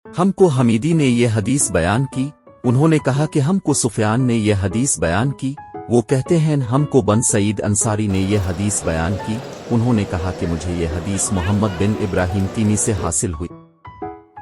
ہم کو حمیدی نے یہ حدیث بیان کی، انہوں نے کہا کہ ہم کو سفیان نے یہ حدیث بیان کی، وہ کہتے ہیں ہم کو بن سعید انصاری نے یہ حدیث بیان کی، انہوں نے کہا کہ مجھے یہ حدیث محمد بن ابراہیم تیمی سے حاصل ہوئی،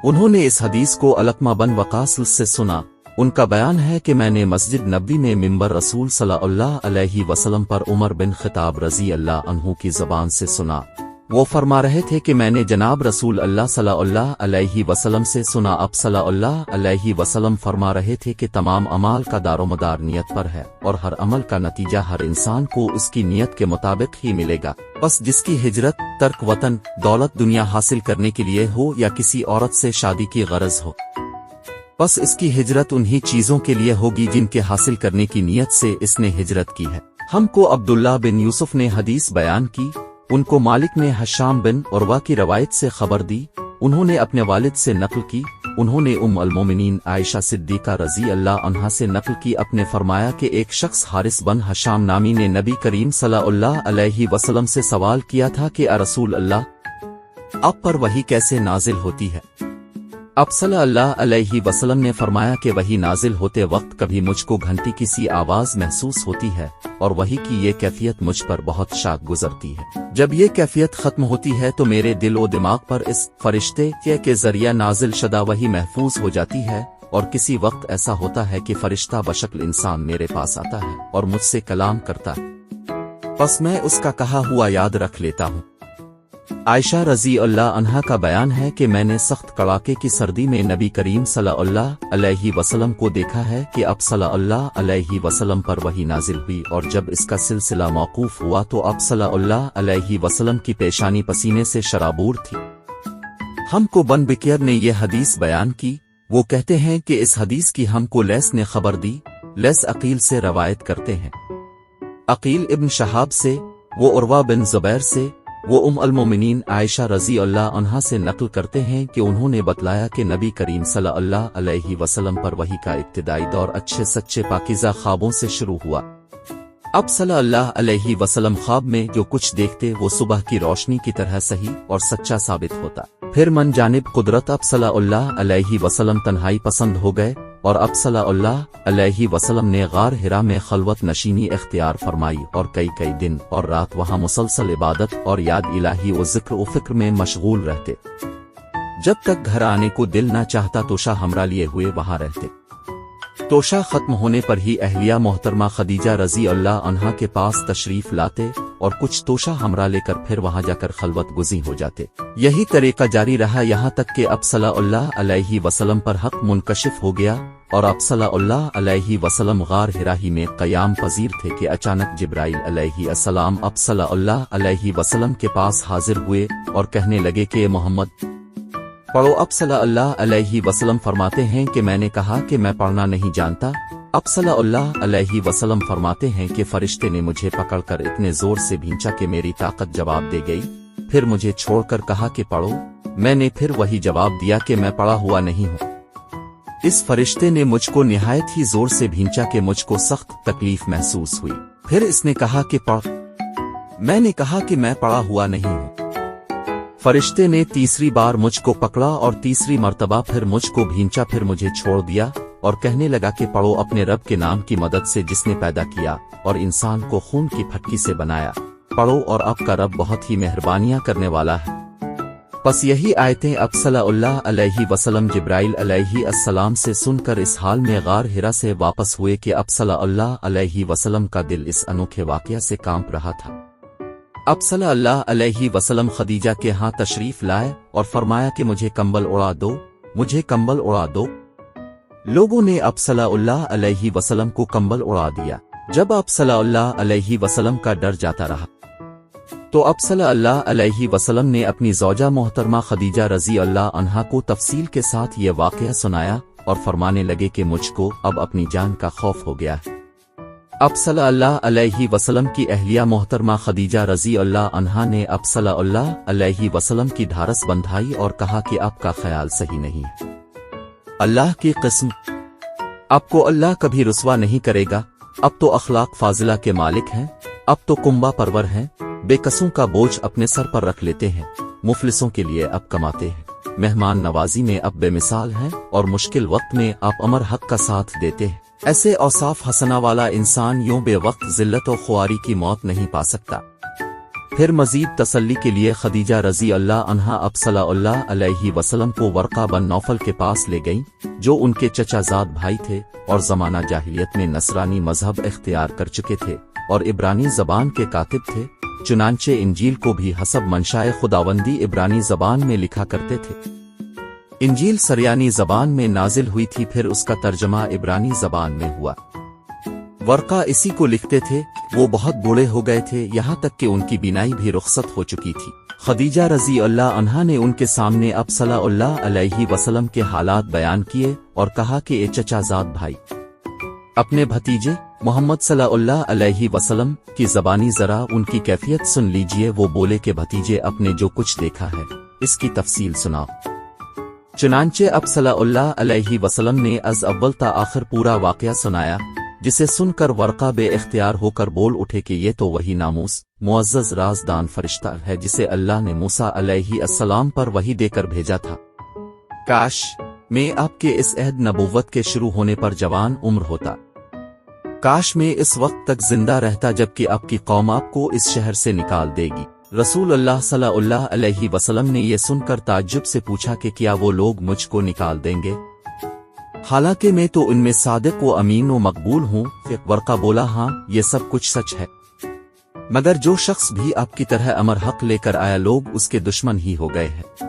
انہوں نے اس حدیث کو علقمہ بن وقاص سے سنا۔ ان کا بیان ہے کہ میں نے مسجد نبوی میں منبر رسول صلی اللہ علیہ وسلم پر عمر بن خطاب رضی اللہ عنہ کی زبان سے سنا، وہ فرما رہے تھے کہ میں نے جناب رسول اللہ صلی اللہ علیہ وسلم سے سنا، اب صلی اللہ علیہ وسلم فرما رہے تھے کہ تمام اعمال کا دار و مدار نیت پر ہے، اور ہر عمل کا نتیجہ ہر انسان کو اس کی نیت کے مطابق ہی ملے گا، بس جس کی ہجرت ترک وطن دولت دنیا حاصل کرنے کے لیے ہو یا کسی عورت سے شادی کی غرض ہو، بس اس کی ہجرت انہی چیزوں کے لیے ہوگی جن کے حاصل کرنے کی نیت سے اس نے ہجرت کی ہے۔ ہم کو عبداللہ بن یوسف نے حدیث بیان کی، ان کو مالک نے حشام بن عروہ کی روایت سے خبر دی، انہوں نے اپنے والد سے نقل کی، انہوں نے المومنین عائشہ صدیقہ رضی اللہ عنہا سے نقل کی، اپنے فرمایا کہ ایک شخص حارث بن حشام نامی نے نبی کریم صلی اللہ علیہ وسلم سے سوال کیا تھا کہ اے رسول اللہ، آپ پر وحی کیسے نازل ہوتی ہے؟ اب صلی اللہ علیہ وسلم نے فرمایا کہ وحی نازل ہوتے وقت کبھی مجھ کو گھنٹی کی سی آواز محسوس ہوتی ہے، اور وحی کی یہ کیفیت مجھ پر بہت شاک گزرتی ہے، جب یہ کیفیت ختم ہوتی ہے تو میرے دل و دماغ پر اس فرشتے کے ذریعہ نازل شدہ وحی محفوظ ہو جاتی ہے، اور کسی وقت ایسا ہوتا ہے کہ فرشتہ بشکل انسان میرے پاس آتا ہے اور مجھ سے کلام کرتا ہے، پس میں اس کا کہا ہوا یاد رکھ لیتا ہوں۔ عائشہ رضی اللہ عنہا کا بیان ہے کہ میں نے سخت کڑاکے کی سردی میں نبی کریم صلی اللہ علیہ وسلم کو دیکھا ہے کہ اب صلی اللہ علیہ وسلم پر وحی نازل ہوئی، اور جب اس کا سلسلہ موقوف ہوا تو اب صلی اللہ علیہ وسلم کی پیشانی پسینے سے شرابور تھی۔ ہم کو بن بکیر نے یہ حدیث بیان کی، وہ کہتے ہیں کہ اس حدیث کی ہم کو لیث نے خبر دی، لیث عقیل سے روایت کرتے ہیں، عقیل ابن شہاب سے، وہ عروہ بن زبیر سے، وہ المومنین عائشہ رضی اللہ عنہا سے نقل کرتے ہیں کہ انہوں نے بتلایا کہ نبی کریم صلی اللہ علیہ وسلم پر وحی کا ابتدائی دور اچھے سچے پاکیزہ خوابوں سے شروع ہوا، اب صلی اللہ علیہ وسلم خواب میں جو کچھ دیکھتے وہ صبح کی روشنی کی طرح صحیح اور سچا ثابت ہوتا، پھر من جانب قدرت اب صلی اللہ علیہ وسلم تنہائی پسند ہو گئے، اور اب صلی اللہ علیہ وسلم نے غار حرا میں خلوت نشینی اختیار فرمائی، اور کئی دن اور رات وہاں مسلسل عبادت اور یاد الہی و ذکر و فکر میں مشغول رہتے، جب تک گھر آنے کو دل نہ چاہتا توشہ ہمراہ لیے ہوئے وہاں رہتے۔ توشہ ختم ہونے پر ہی اہلیہ محترمہ خدیجہ رضی اللہ عنہا کے پاس تشریف لاتے اور کچھ توشہ ہمراہ لے کر پھر وہاں جا کر خلوت گزیں ہو جاتے، یہی طریقہ جاری رہا یہاں تک کہ اب صلی اللہ علیہ وسلم پر حق منکشف ہو گیا، اور اب صلی اللہ علیہ وسلم غار حرا ہی میں قیام پذیر تھے کہ اچانک جبرائیل علیہ السلام اب صلی اللہ علیہ وسلم کے پاس حاضر ہوئے اور کہنے لگے کہ محمد پڑھو، اب صلی اللہ علیہ وسلم فرماتے ہیں کہ میں نے کہا کہ میں پڑھنا نہیں جانتا، اب صلی اللہ علیہ وسلم فرماتے ہیں کہ فرشتے نے مجھے پکڑ کر اتنے زور سے بھینچا کہ میری طاقت جواب دے گئی، پھر مجھے چھوڑ کر کہا کہ پڑھو، میں نے پھر وہی جواب دیا کہ میں پڑھا ہوا نہیں ہوں، اس فرشتے نے مجھ کو نہایت ہی زور سے بھینچا کہ مجھ کو سخت تکلیف محسوس ہوئی، پھر اس نے کہا کہ پڑھ، میں نے کہا کہ میں پڑھا ہوا نہیں ہوں، فرشتے نے تیسری بار مجھ کو پکڑا اور تیسری مرتبہ پھر مجھ کو بھینچا، پھر مجھے چھوڑ دیا اور کہنے لگا کہ پڑھو اپنے رب کے نام کی مدد سے جس نے پیدا کیا اور انسان کو خون کی پھٹکی سے بنایا، پڑھو اور آپ کا رب بہت ہی مہربانیاں کرنے والا ہے۔ پس یہی آیتیں اب صلی اللہ علیہ وسلم جبرائیل علیہ السلام سے سن کر اس حال میں غار حرا سے واپس ہوئے کہ اب صلی اللہ علیہ وسلم کا دل اس انوکھے واقعہ سے کانپ رہا تھا۔ اب صلی اللہ علیہ وسلم خدیجہ کے ہاں تشریف لائے اور فرمایا کہ مجھے کمبل اڑا دو، مجھے کمبل اڑا دو۔ لوگوں نے اب صلی اللہ علیہ وسلم کو کمبل اڑا دیا، جب اب صلی اللہ علیہ وسلم کا ڈر جاتا رہا تو اب صلی اللہ علیہ وسلم نے اپنی زوجہ محترمہ خدیجہ رضی اللہ عنہا کو تفصیل کے ساتھ یہ واقعہ سنایا اور فرمانے لگے کہ مجھ کو اب اپنی جان کا خوف ہو گیا ہے۔ اب صلی اللہ علیہ وسلم کی اہلیہ محترمہ خدیجہ رضی اللہ عنہا نے اب صلی اللہ علیہ وسلم کی ڈھارس بندھائی اور کہا کہ آپ کا خیال صحیح نہیں ہے، اللہ کی قسم آپ کو اللہ کبھی رسوا نہیں کرے گا، اب تو اخلاق فاضلہ کے مالک ہیں، اب تو کنبہ پرور ہیں، بے کسوں کا بوجھ اپنے سر پر رکھ لیتے ہیں، مفلسوں کے لیے اب کماتے ہیں۔ مہمان نوازی میں اب بے مثال ہیں اور مشکل وقت میں آپ امر حق کا ساتھ دیتے ہیں۔ ایسے اوصاف حسنہ والا انسان یوں بے وقت ذلت و خواری کی موت نہیں پا سکتا۔ پھر مزید تسلی کے لیے خدیجہ رضی اللہ عنہا اب صلی اللہ علیہ وسلم کو ورقہ بن نوفل کے پاس لے گئیں، جو ان کے چچا زاد بھائی تھے اور زمانہ جاہلیت میں نصرانی مذہب اختیار کر چکے تھے اور عبرانی زبان کے کاتب تھے، چنانچہ انجیل کو بھی حسب منشائے خداوندی عبرانی زبان میں لکھا کرتے تھے۔ انجیل سریانی زبان میں نازل ہوئی تھی، پھر اس کا ترجمہ عبرانی زبان میں ہوا۔ ورقہ اسی کو لکھتے تھے۔ وہ بہت بوڑھے ہو گئے تھے، یہاں تک کہ ان کی بینائی بھی رخصت ہو چکی تھی۔ خدیجہ رضی اللہ عنہا نے ان کے سامنے اب صلی اللہ علیہ وسلم کے حالات بیان کیے اور کہا کہ اے چچا زاد بھائی، اپنے بھتیجے محمد صلی اللہ علیہ وسلم کی زبانی ذرا ان کی کیفیت سن لیجئے۔ وہ بولے کہ بھتیجے، اپنے جو کچھ دیکھا ہے اس کی تفصیل سناؤ۔ چنانچہ اب صلی اللہ علیہ وسلم نے از اول تا آخر پورا واقعہ سنایا، جسے سن کر ورقہ بے اختیار ہو کر بول اٹھے کہ یہ تو وہی ناموس معزز رازدان فرشتہ ہے جسے اللہ نے موسیٰ علیہ السلام پر وحی دے کر بھیجا تھا۔ کاش میں آپ کے اس عہد نبوت کے شروع ہونے پر جوان عمر ہوتا، کاش میں اس وقت تک زندہ رہتا جبکہ آپ کی قوم آپ کو اس شہر سے نکال دے گی۔ رسول اللہ صلی اللہ علیہ وسلم نے یہ سن کر تعجب سے پوچھا کہ کیا وہ لوگ مجھ کو نکال دیں گے، حالانکہ میں تو ان میں صادق و امین و مقبول ہوں۔ ورقہ بولا، ہاں یہ سب کچھ سچ ہے، مگر جو شخص بھی آپ کی طرح امر حق لے کر آیا لوگ اس کے دشمن ہی ہو گئے ہیں۔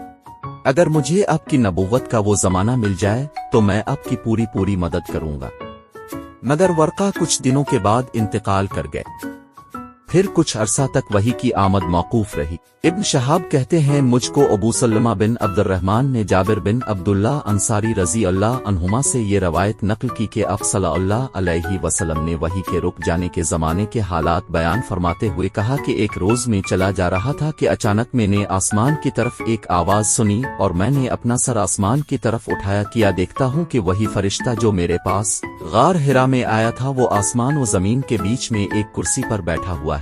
اگر مجھے آپ کی نبوت کا وہ زمانہ مل جائے تو میں آپ کی پوری مدد کروں گا۔ مگر ورقہ کچھ دنوں کے بعد انتقال کر گئے، پھر کچھ عرصہ تک وحی کی آمد موقوف رہی۔ ابن شہاب کہتے ہیں مجھ کو ابو سلمہ بن عبد الرحمن نے جابر بن عبداللہ انصاری رضی اللہ عنہما سے یہ روایت نقل کی کہ آپ صلی اللہ علیہ وسلم نے وحی کے رک جانے کے زمانے کے حالات بیان فرماتے ہوئے کہا کہ ایک روز میں چلا جا رہا تھا کہ اچانک میں نے آسمان کی طرف ایک آواز سنی اور میں نے اپنا سر آسمان کی طرف اٹھایا، کیا دیکھتا ہوں کہ وہی فرشتہ جو میرے پاس غار حرا میں آیا تھا وہ آسمان و زمین کے بیچ میں ایک کرسی پر بیٹھا ہوا ہے۔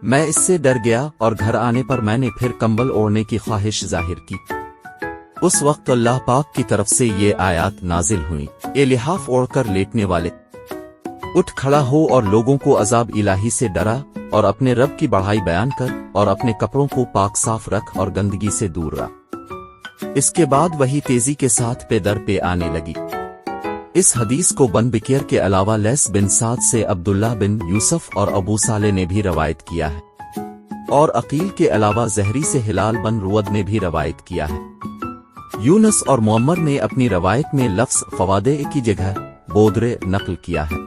میں اس سے ڈر گیا اور گھر آنے پر میں نے پھر کمبل اوڑھنے کی خواہش ظاہر کی۔ اس وقت اللہ پاک کی طرف سے یہ آیات نازل ہوئیں، اے لحاف اوڑھ کر لیٹنے والے، اٹھ کھڑا ہو اور لوگوں کو عذاب الہی سے ڈرا اور اپنے رب کی بڑائی بیان کر اور اپنے کپڑوں کو پاک صاف رکھ اور گندگی سے دور رہ۔ اس کے بعد وہی تیزی کے ساتھ پہ در پہ آنے لگی۔ اس حدیث کو بن بکیر کے علاوہ لیث بن سعد سے عبداللہ بن یوسف اور ابو صالح نے بھی روایت کیا ہے، اور عقیل کے علاوہ زہری سے ہلال بن رود نے بھی روایت کیا ہے۔ یونس اور معمر نے اپنی روایت میں لفظ فوادے کی جگہ بودرے نقل کیا ہے۔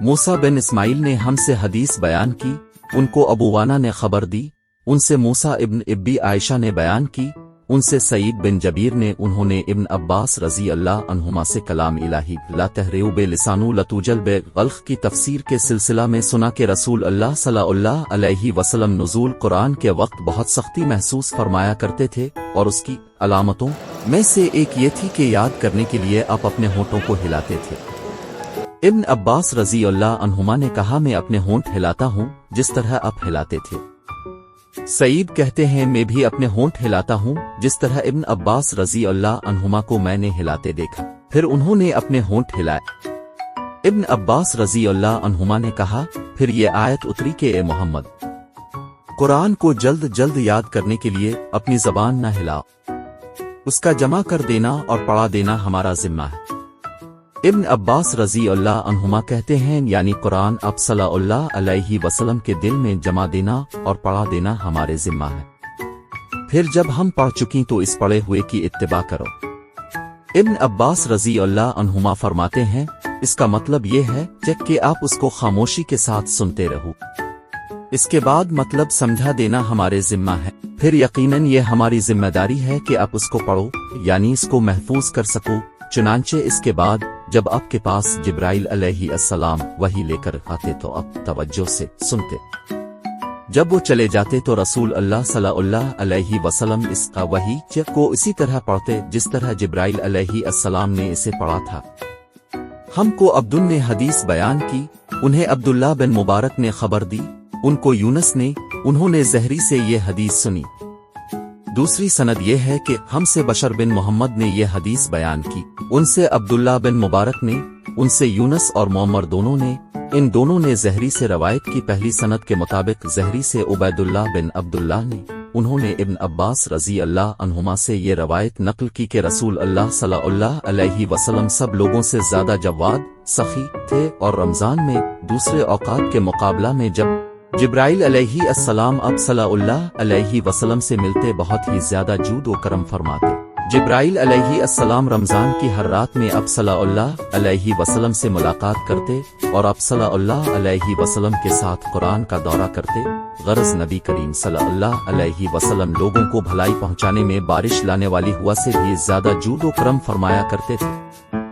موسیٰ بن اسماعیل نے ہم سے حدیث بیان کی، ان کو ابوانا نے خبر دی، ان سے موسیٰ ابن ابی عائشہ نے بیان کی، ان سے سعید بن جبیر نے، انہوں نے ابن عباس رضی اللہ عنہما سے کلام الہی لا تحریو بے لسانو لتوجل بے غلق کی تفسیر کے سلسلہ میں سنا کہ رسول اللہ صلی اللہ علیہ وسلم نزول قرآن کے وقت بہت سختی محسوس فرمایا کرتے تھے، اور اس کی علامتوں میں سے ایک یہ تھی کہ یاد کرنے کے لیے آپ اپنے ہونٹوں کو ہلاتے تھے۔ ابن عباس رضی اللہ عنہما نے کہا میں اپنے ہونٹ ہلاتا ہوں جس طرح آپ ہلاتے تھے۔ سعید کہتے ہیں میں بھی اپنے ہونٹ ہلاتا ہوں جس طرح ابن عباس رضی اللہ عنہما کو میں نے ہلاتے دیکھا، پھر انہوں نے اپنے ہونٹ ہلائے۔ ابن عباس رضی اللہ عنہما نے کہا پھر یہ آیت اتری کہ اے محمد، قرآن کو جلد جلد یاد کرنے کے لیے اپنی زبان نہ ہلاؤ، اس کا جمع کر دینا اور پڑھا دینا ہمارا ذمہ ہے۔ ابن عباس رضی اللہ عنہما کہتے ہیں یعنی قرآن اب صلی اللہ علیہ وسلم کے دل میں جمع دینا اور پڑھا دینا ہمارے ذمہ ہے، پھر جب ہم پڑھ چکیں تو اس پڑھے ہوئے کی اتباع کرو۔ ابن عباس رضی اللہ عنہما فرماتے ہیں اس کا مطلب یہ ہے کہ آپ اس کو خاموشی کے ساتھ سنتے رہو، اس کے بعد مطلب سمجھا دینا ہمارے ذمہ ہے، پھر یقیناً یہ ہماری ذمہ داری ہے کہ آپ اس کو پڑھو یعنی اس کو محفوظ کر سکو۔ چنانچہ اس کے بعد جب آپ کے پاس جبرائیل علیہ السلام وحی لے کر آتے تو آپ توجہ سے سنتے، جب وہ چلے جاتے تو رسول اللہ صلی اللہ علیہ وسلم اس کا وحی کو اسی طرح پڑھتے جس طرح جبرائیل علیہ السلام نے اسے پڑھا تھا۔ ہم کو عبدن نے حدیث بیان کی، انہیں عبداللہ بن مبارک نے خبر دی، ان کو یونس نے، انہوں نے زہری سے یہ حدیث سنی۔ دوسری سند یہ ہے کہ ہم سے بشر بن محمد نے یہ حدیث بیان کی، ان سے عبداللہ بن مبارک نے، ان سے یونس اور معمر دونوں نے، ان دونوں نے زہری سے روایت کی۔ پہلی سند کے مطابق زہری سے عبیداللہ بن عبداللہ نے، انہوں نے ابن عباس رضی اللہ عنہما سے یہ روایت نقل کی کہ رسول اللہ صلی اللہ علیہ وسلم سب لوگوں سے زیادہ جواد، سخی تھے، اور رمضان میں دوسرے اوقات کے مقابلہ میں جب جبرائیل علیہ السلام اب صلی اللہ علیہ وسلم سے ملتے بہت ہی زیادہ جود و کرم فرماتے۔ جبرائیل علیہ السلام رمضان کی ہر رات میں اب صلی اللہ علیہ وسلم سے ملاقات کرتے اور اب صلی اللہ علیہ وسلم کے ساتھ قرآن کا دورہ کرتے۔ غرض نبی کریم صلی اللہ علیہ وسلم لوگوں کو بھلائی پہنچانے میں بارش لانے والی ہوا سے بھی زیادہ جود و کرم فرمایا کرتے تھے۔